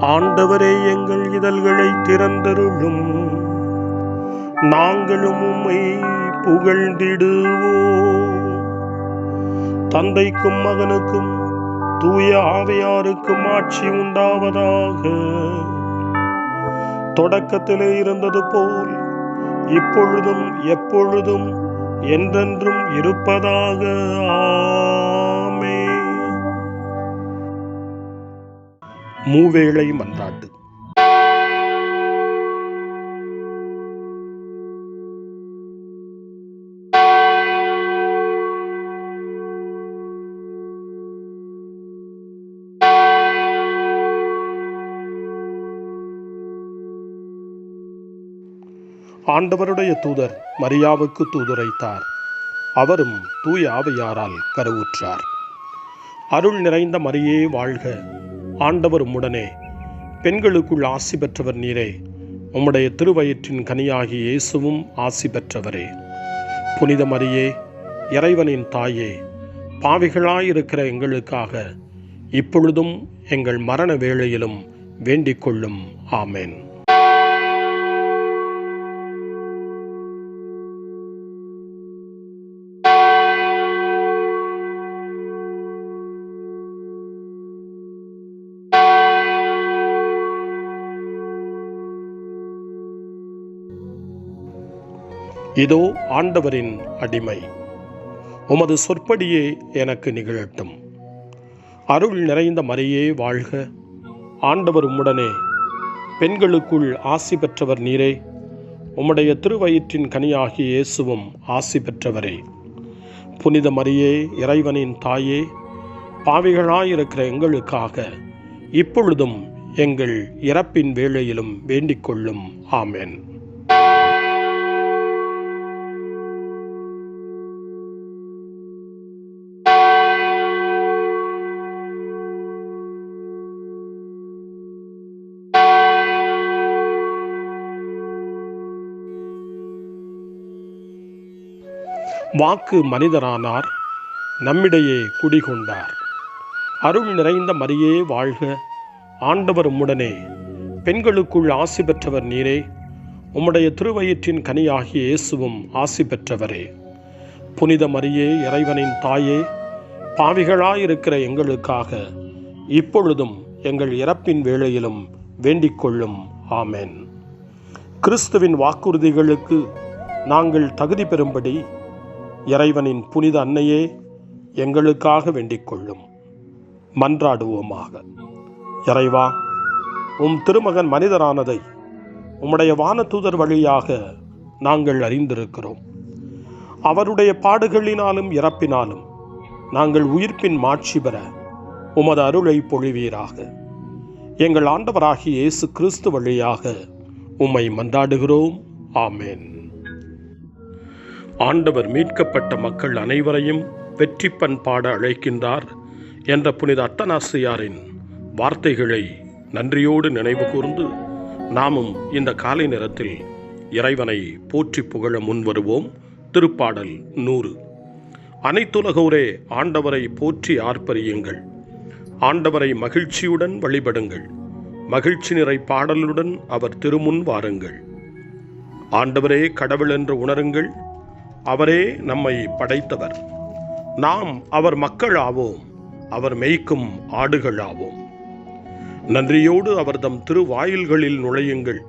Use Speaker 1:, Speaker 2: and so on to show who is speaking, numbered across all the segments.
Speaker 1: ஆண்டவரே, எங்கள் இதழ்களை திறந்தருளும், நாங்களும் உம்மை புகழ்ந்திடுவோம். தந்தைக்கும் மகனுக்கும் தூய ஆவியாருக்கும் ஆட்சி உண்டாவதாக. தொடக்கத்திலே இருந்தது போல் இப்பொழுதும் எப்பொழுதும் என்றென்றும் இருப்பதாக. ஆமென். மூவேளை மன்றாட்டு. ஆண்டவருடைய தூதர் மரியாவுக்கு தூதுரைத்தார். அவரும் தூய ஆவியாரால் கருவுற்றார். அருள் நிறைந்த மரியே வாழ்க, ஆண்டவர் உம்முடனே, பெண்களுக்குள் ஆசி பெற்றவர் நீரே. உம்முடைய திருவயிற்றின் கனியாகி இயேசுவும் ஆசி பெற்றவரே. புனித மரியே, இறைவனின் தாயே, பாவிகளாயிருக்கிற எங்களுக்காக இப்பொழுதும் எங்கள் மரண வேளையிலும் வேண்டிக் கொள்ளும். ஆமென். இதோ ஆண்டவரின் அடிமை, உமது சொற்படியே எனக்கு நிகழட்டும். அருள் நிறைந்த மரியே வாழ்க, ஆண்டவர் உம்முடனே, பெண்களுக்குள் ஆசி பெற்றவர் நீரே. உம்முடைய திருவயிற்றின் கனியாகிய இயேசுவும் ஆசி பெற்றவரே. புனித மரியே, இறைவனின் தாயே, பாவிகளாயிருக்கிற எங்களுக்காக இப்பொழுதும் எங்கள் இறப்பின் வேளையிலும் வேண்டிக் கொள்ளும். ஆமென். வாக்கு மனிதரானார், நம்மிடையே குடிகொண்டார். அருள் நிறைந்த மரியே வாழ்க, ஆண்டவர் உம்முடனே, பெண்களுக்குள் ஆசி பெற்றவர் நீரே. உம்முடைய திருவயிற்றின் கனியாகிய இயேசுவும் ஆசி பெற்றவரே. புனித மரியே, இறைவனின் தாயே, பாவிகளாயிருக்கிற எங்களுக்காக இப்பொழுதும் எங்கள் இறப்பின் வேளையிலும் வேண்டிக் கொள்ளும். ஆமென். கிறிஸ்துவின் வாக்குறுதிகளுக்கு நாங்கள் தகுதி பெறும்படி இறைவனின் புனித அன்னையே, எங்களுக்காக வேண்டிக் கொள்ளும். மன்றாடுவோமாக. இறைவா, உம் திருமகன் மனிதரானதை உம்முடைய வானதூதர் வழியாக நாங்கள் அறிந்திருக்கிறோம். அவருடைய பாடுகளினாலும் இறப்பினாலும் நாங்கள் உயிர்ப்பின் மாட்சி பெற உமது அருளை பொழிவீராக. எங்கள் ஆண்டவராகிய இயேசு கிறிஸ்து வழியாக உம்மை மன்றாடுகிறோம். ஆமென். ஆண்டவர் மீட்கப்பட்ட மக்கள் அனைவரையும் வெற்றி பண்பாட அழைக்கின்றார் என்ற புனித அத்தனாசியாரின் வார்த்தைகளை நன்றியோடு நினைவு கூர்ந்து நாமும் இந்த காலை நேரத்தில் இறைவனை போற்றி புகழ முன்வருவோம். திருப்பாடல் 100. அனைத்துலகோரே ஆண்டவரை போற்றி ஆர்ப்பரியுங்கள். ஆண்டவரை மகிழ்ச்சியுடன் வழிபடுங்கள். மகிழ்ச்சி நிறை பாடலுடன் அவர் திருமுன் வாருங்கள். ஆண்டவரே கடவுள் என்று உணருங்கள். அவரே நம்மை படைத்தவர். நாம் அவர் மக்கள் ஆவோம். அவர் மேய்க்கும் ஆடுகள் ஆவோம். நன்றியோடு அவர் தம் திருவாயில்களில் நுழையுங்கள்.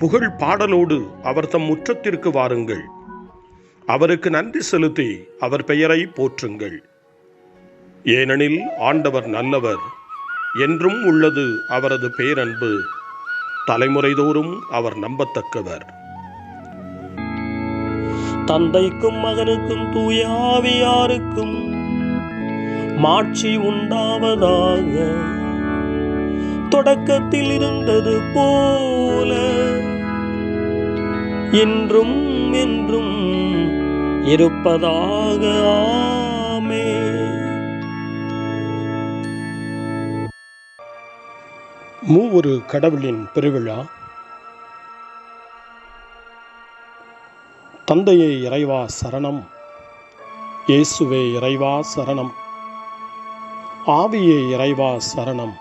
Speaker 1: புகழ் பாடலோடு அவர் தம் முற்றத்திற்கு வாருங்கள். அவருக்கு நன்றி செலுத்தி அவர் பெயரை போற்றுங்கள். ஏனெனில் ஆண்டவர் நல்லவர், என்றும் உள்ளது அவரது பேரன்பு. தலைமுறைதோறும் அவர் நம்பத்தக்கவர். தந்தைக்கும் மகனுக்கும் தூய ஆவியாருக்கும் மாட்சி உண்டாவதாக. தொடக்கத்தில் இருந்தது போல இன்றும் என்றும் இருப்பதாக. ஆமென். மூவொரு கடவுளின் பெருவிழா. தந்தையே இறைவா சரணம். இயேசுவே இறைவா சரணம். ஆவியே இறைவா சரணம்.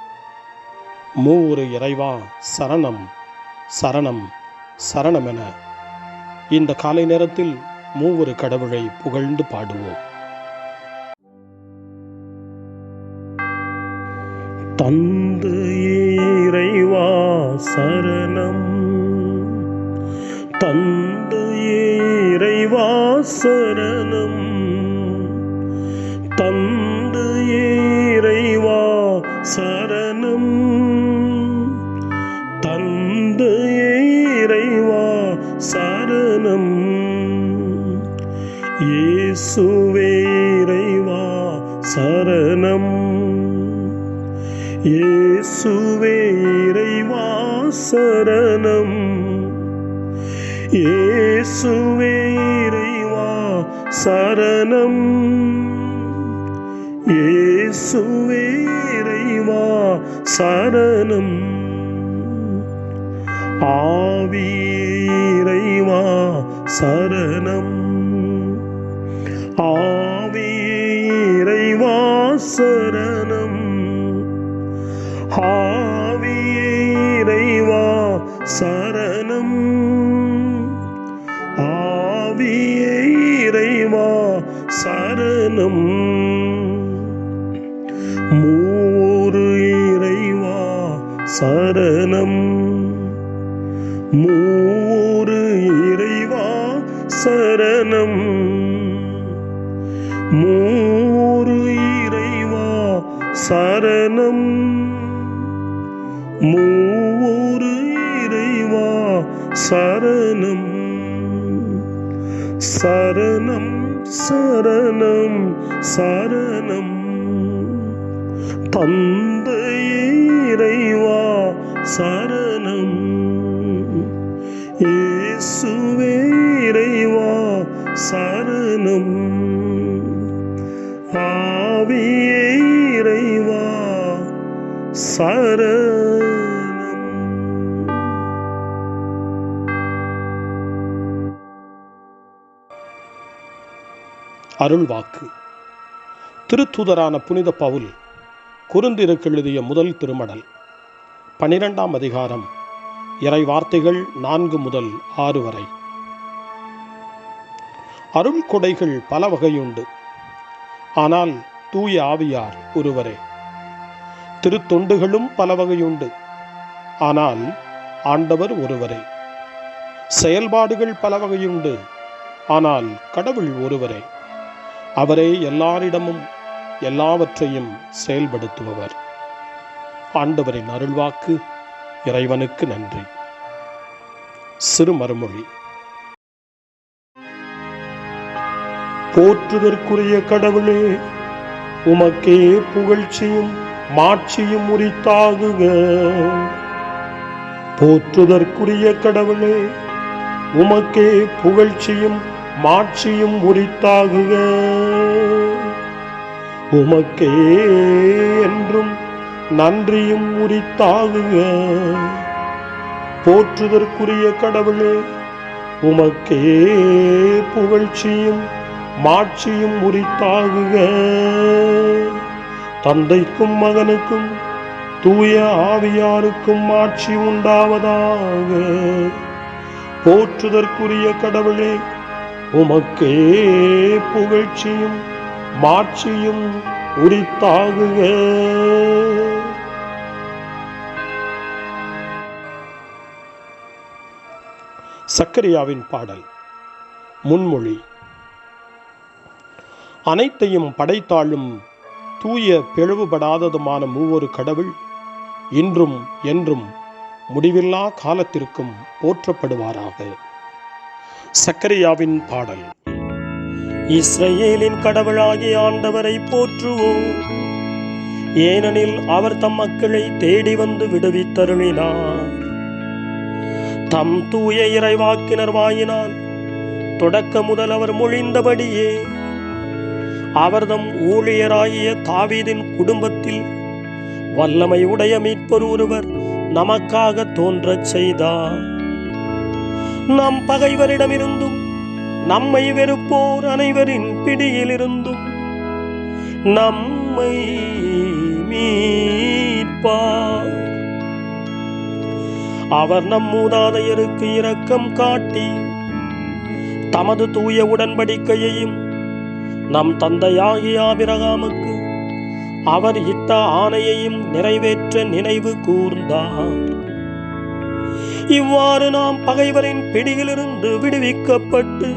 Speaker 1: மூவொரு இறைவா சரணம் சரணம் சரணமென இந்த காலை நேரத்தில் மூவொரு கடவுளை புகழ்ந்து பாடுவோம். தந்தையே இறைவா சரணம், தந்தையே இறைவா சரணம், தந்தையே இறைவா சரணம், தந்தையே இறைவா சரணம், இயேசுவே இறைவா சரணம், இயேசுவே இறைவா சரணம், இயேசுவே இறைவா சரணம், இயேசுவே இறைவா சரணம், ஆவியே இறைவா சரணம், ஆவியே இறைவா சரணம், ஆவியே இறைவா சரணம், ஆவியே இறைவா சரணம், மூவொரு இறைவா சரணம், மூவொரு இறைவா சரணம், மூவொரு இறைவா சரணம், மூவொரு இறைவா சரணம், சரணம் சரணம் சரணம், தந்தையே இறைவா சரணம், இயேசுவே இறைவா சரணம், ஆவியே இறைவா சரணம். அருள்வாக்கு. திருத்தூதரான புனித பவுல் கொரிந்தியருக்கு எழுதிய முதல் திருமடல் 12ஆம் அதிகாரம் இறை வார்த்தைகள் 4 முதல் 6 வரை. அருள் கொடைகள் பல வகையுண்டு, ஆனால் தூய ஆவியார் ஒருவரே. திருத்தொண்டுகளும் பல வகையுண்டு, ஆனால் ஆண்டவர் ஒருவரே. செயல்பாடுகள் பல வகையுண்டு, ஆனால் கடவுள் ஒருவரே. அவரே எல்லாரிடமும் எல்லாவற்றையும் செயல்படுத்துபவர். ஆண்டவரின் அருள்வாக்கு. இறைவனுக்கு நன்றி. சிறுமறுமொழி. போற்றுதற்குரிய கடவுளே, உமக்கே புகழ்ச்சியும் மாட்சியும் உரித்தாகுக. போற்றுதற்குரிய கடவுளே, உமக்கே புகழ்ச்சியும் மாட்சியும் உரித்தாகுக. உமக்கே என்றும் நன்றியும் உரித்தாகுக. போற்றுதற்குரிய கடவுளே, உமக்கே புகழ்ச்சியும் மாட்சியும் உரித்தாகுக. தந்தைக்கும் மகனுக்கும் தூய ஆவியாருக்கும் மாட்சி உண்டாவதாக. போற்றுதற்குரிய கடவுளே, உமக்கே புகழ்ச்சியும் மாட்சியும் உரித்தாகுக. சக்கரியாவின் பாடல். முன்மொழி. அனைத்தையும் படைத்தாளும் தூய பிளவுபடாததுமான மூவொரு கடவுள் இன்றும் என்றும் முடிவில்லா காலத்திற்கும் போற்றப்படுவாராக. சக்கரியாவின் பாடல். இஸ்ரவேலின் கடவுளாகிய ஆண்டவரை போற்றுவோம், ஏனெனில் அவர் தம் மக்களை தேடி வந்து விடுவித்தருளினார். தம் தூய இறைவாக்கினர் வாயினால் தொடக்க முதல் அவர் மொழிந்தபடியே அவர்தம் ஊழியராகிய தாவீதின் குடும்பத்தில் வல்லமை உடைய மீட்பர் ஒருவர் நமக்காக தோன்றச் செய்தார். நம் பகைவரிடமிருந்தும் நம்மை வெறுப்போர் அனைவரின் பிடியிலிருந்தும் நம்மை மீட்பார். அவர் நம் மூதாதையருக்கு இரக்கம் காட்டி தமது தூய உடன்படிக்கையையும் நம் தந்தையாகிய ஆபிரகாமுக்கு அவர் இட்ட ஆணையையும் நிறைவேற்ற நினைவு கூர்ந்தார். இவ்வாறு நாம் பகைவரின் பிடியிலிருந்து விடுவிக்கப்பட்டு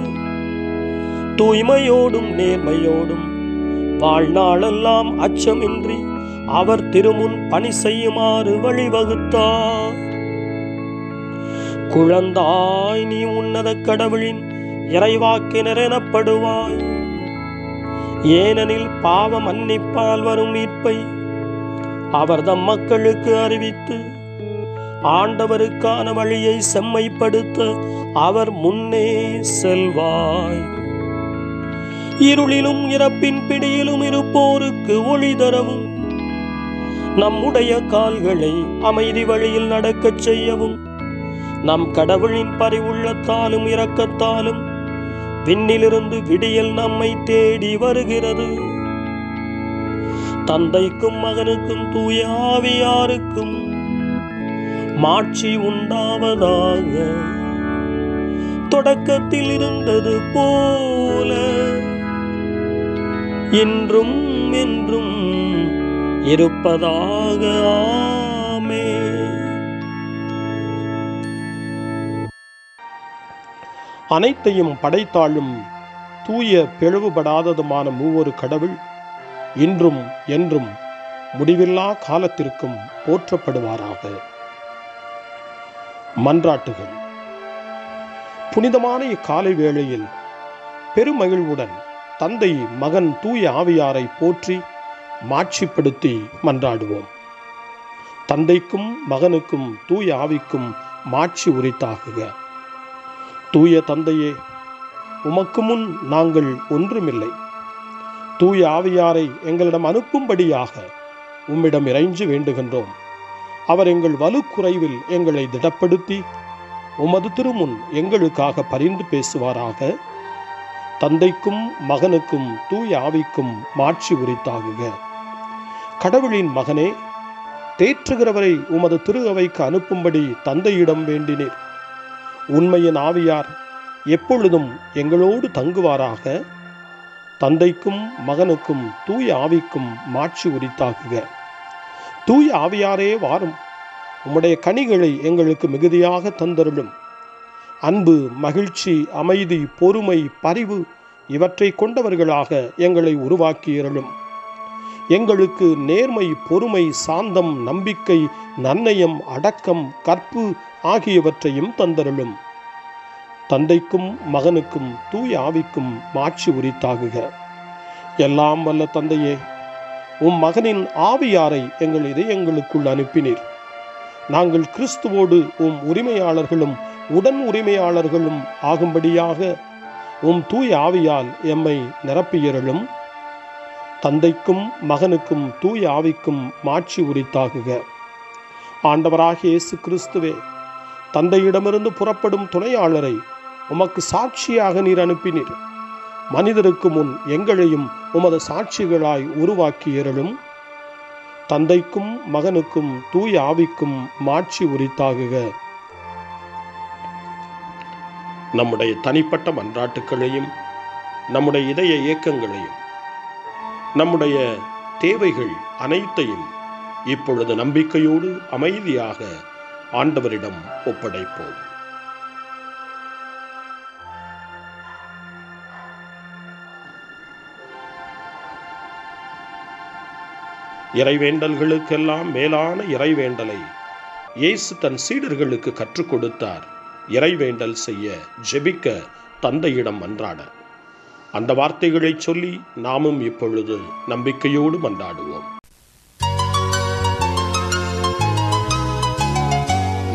Speaker 1: தூய்மையோடும் நேர்மையோடும் வாழ்நாளெல்லாம் அச்சமின்றி அவர் திருமுன் பணி செய்யுமாறு வழிவகுத்தார். குழந்தாய், நீ உன்னத கடவுளின் இறைவாக்கினர் எனப்படுவாய். ஏனெனில் பாவ மன்னிப்பால் வரும் மீட்பை அவர் தம் மக்களுக்கு அறிவித்து ஆண்டவருக்கான வழியை செம்மைப்படுத்த அவர் முன்னே செல்வாய். இருளிலும் இறப்பின் பிடியிலும் இருப்போருக்கு ஒளி தரவும் நம்முடைய கால்களை அமைதி வழியில் நடக்கச் செய்யவும் நம் கடவுளின் பரிவுள்ளத்தாலும் இரக்கத்தாலும் விண்ணிலிருந்து விடியல் நம்மை தேடி வருகிறது. தந்தைக்கும் மகனுக்கும் தூய ஆவியாருக்கும் மாட்சி உண்டாவதாக. தொடக்கத்தில் இருந்தது போல இன்றும் என்றும் இருப்பதாக. ஆமென். அனைத்தையும் படைத்தாளும் தூய பிளவுபடாததுமான மூவொரு கடவுள் இன்றும் என்றும் முடிவில்லா காலத்திற்கும் போற்றப்படுவாராக. மன்றாட்டுகள். புனிதமான இக்காலை வேளையில் பெருமகிழ்வுடன் தந்தை மகன் தூய ஆவியாரை போற்றி மாட்சிப்படுத்தி மன்றாடுவோம். தந்தைக்கும் மகனுக்கும் தூய ஆவிக்கும் மாட்சி உரித்தாகுக. தூய தந்தையே, உமக்கு முன் நாங்கள் ஒன்றுமில்லை. தூய ஆவியாரை எங்களிடம் அனுப்பும்படியாக உம்மிடம் இறைஞ்சு வேண்டுகின்றோம். அவர் எங்கள் வலுக்குறைவில் எங்களை திடப்படுத்தி உமது திருமுன் எங்களுக்காக பரிந்து பேசுவாராக. தந்தைக்கும் மகனுக்கும் தூய ஆவிக்கும் மாட்சி உரித்தாகுக. கடவுளின் மகனே, தேற்றுகிறவரை உமது திரு அவைக்கு அனுப்பும்படி தந்தையிடம் வேண்டினீர். உண்மையின் ஆவியார் எப்பொழுதும் எங்களோடு தங்குவாராக. தந்தைக்கும் மகனுக்கும் தூய ஆவிக்கும் மாட்சி உரித்தாகுக. தூய ஆவியாரே வாரும், உம்முடைய கனிகளை எங்களுக்கு மிகுதியாக தந்தருளும். அன்பு, மகிழ்ச்சி, அமைதி, பொறுமை, பரிவு இவற்றை கொண்டவர்களாக எங்களை உருவாக்கியருளும். எங்களுக்கு நேர்மை, பொறுமை, சாந்தம், நம்பிக்கை, நன்னயம், அடக்கம், கற்பு ஆகியவற்றையும் தந்தருளும். தந்தைக்கும் மகனுக்கும் தூய ஆவிக்கும் மாட்சி உரித்தாகுக. எல்லாம் வல்ல தந்தையே, உம் மகனின் ஆவியாரை எங்கள் இதயங்களுக்குள் அனுப்பினீர். நாங்கள் கிறிஸ்துவோடு உம் உரிமையாளர்களும் உடன் உரிமையாளர்களும் ஆகும்படியாக உம் தூய ஆவியால் எம்மை நிரப்பியருளும். தந்தைக்கும் மகனுக்கும் தூய ஆவிக்கும் மாட்சி உரித்தாகுக. ஆண்டவராகிய இயேசு கிறிஸ்துவே, தந்தையிடமிருந்து புறப்படும் துணையாளரை உமக்கு சாட்சியாக நீர் அனுப்பினீர். மனிதருக்கு முன் எங்களையும் உமது சாட்சிகளாய் உருவாக்கியருளும். தந்தைக்கும் மகனுக்கும் தூய ஆவிக்கும் மாட்சி உரித்தாகுக. நம்முடைய தனிப்பட்ட மன்றாட்டுக்களையும் நம்முடைய இதய இயக்கங்களையும் நம்முடைய தேவைகள் அனைத்தையும் இப்பொழுது நம்பிக்கையோடு அமைதியாக ஆண்டவரிடம் ஒப்படைப்போம். இறைவேண்டல்களுக்கெல்லாம் மேலான இறைவேண்டலை இயேசு தன் சீடர்களுக்கு கற்றுக் கொடுத்தார். இறைவேண்டல் செய்ய, ஜெபிக்க, தந்தையிடம் மன்றாட. அந்த வார்த்தைகளை சொல்லி நாமும் இப்பொழுது நம்பிக்கையோடு மன்றாடுவோம்.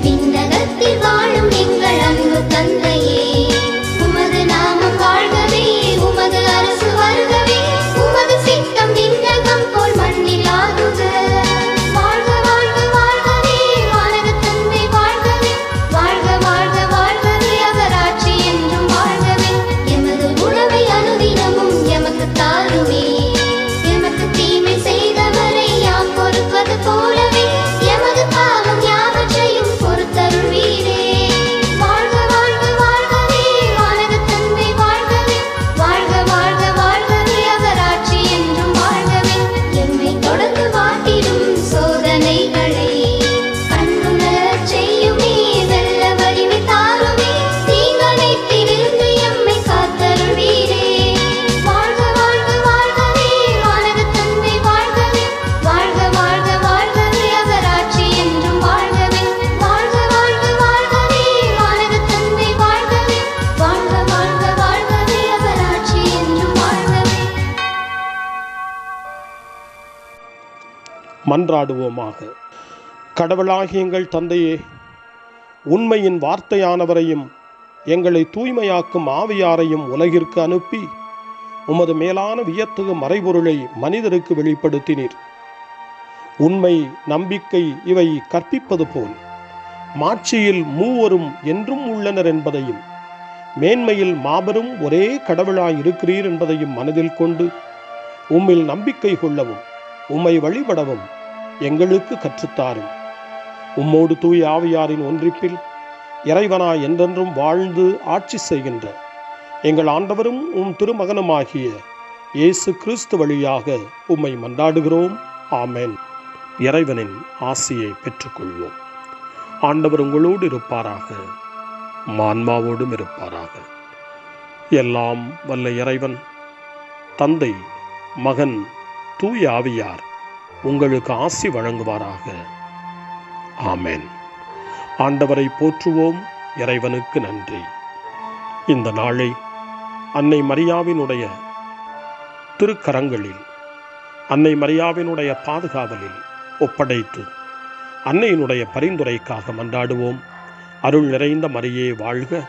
Speaker 2: விண்ணகத்தில் வாழும் எங்கள் அன்பு தந்தையே, உமது நாமம் வாழ்கவே, உமது அரசு வருகவே, உமது சித்தம் விண்ணகம் போல் மண்ணில் ஆகுக. வாழ்க வாழ்க வாழ்கவே வானக தந்தை வாழ்கவே, வாழ்க வாழ்க வாழ்கவே அவர் ஆட்சி என்றும் வாழ்கவே. எமது உணவை அனுதினமும் எமக்கு தாருமே, எமக்கு தீமை செய்தவர்
Speaker 1: மன்றாடுவோமாக. கடவுளாகிய எங்கள் தந்தையே, உண்மையின் வார்த்தையானவரையும் எங்களை தூய்மையாக்கும் ஆவியாரையும் உலகிற்கு அனுப்பி உமது மேலான வியத்தகு மறைபொருளை மனிதருக்கு வெளிப்படுத்தினீர். உண்மை, நம்பிக்கை இவை கற்பிப்பது போல் மாட்சியில் மூவரும் என்றும் உள்ளனர் என்பதையும், மேன்மையில் மாபெரும் ஒரே கடவுளாய் இருக்கிறீர் என்பதையும் மனதில் கொண்டு உம்மில் நம்பிக்கை கொள்ளவும் உம்மை வழிபடவும் எங்களுக்கு கற்றுத்தாரும். உம்மோடு தூய ஆவியாரின் ஒன்றிப்பில் இறைவனாய் என்றென்றும் வாழ்ந்து ஆட்சி செய்கின்ற எங்கள் ஆண்டவரும் உம் திருமகனுமாகிய இயேசு கிறிஸ்து வழியாக உம்மை மன்றாடுகிறோம். ஆமென். இறைவனின் ஆசியை பெற்றுக்கொள்வோம். ஆண்டவர் உங்களோடு இருப்பாராக, ஆன்மாவோடும் இருப்பாராக. எல்லாம் வல்ல இறைவன் தந்தை, மகன், தூய ஆவியார் உங்களுக்கு ஆசி வழங்குவாராக. ஆமென். ஆண்டவரை போற்றுவோம். இறைவனுக்கு நன்றி. இந்த நாளை அன்னை மரியாவினுடைய திருக்கரங்களில், அன்னை மரியாவினுடைய பாதுகாவலில் ஒப்படைத்து அன்னையினுடைய பரிந்துரைக்காக மன்றாடுவோம். அருள் நிறைந்த மரியே வாழ்க,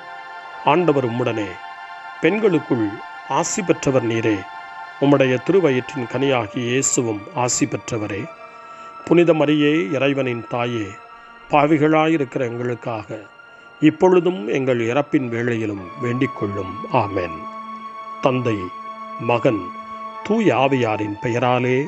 Speaker 1: ஆண்டவர் உம்முடனே, பெண்களுக்குள் ஆசி பெற்றவர் நீரே, உம்முடைய திருவயிற்றின் கனியாகிய இயேசுவும் ஆசி பெற்றவரே. புனித மரியே, இறைவனின் தாயே, பாவிகளாயிருக்கிற எங்களுக்காக இப்பொழுதும் எங்கள் இறப்பின் வேளையிலும் வேண்டிக் கொள்ளும். ஆமென். தந்தை, மகன், தூய ஆவியாரின் பெயராலே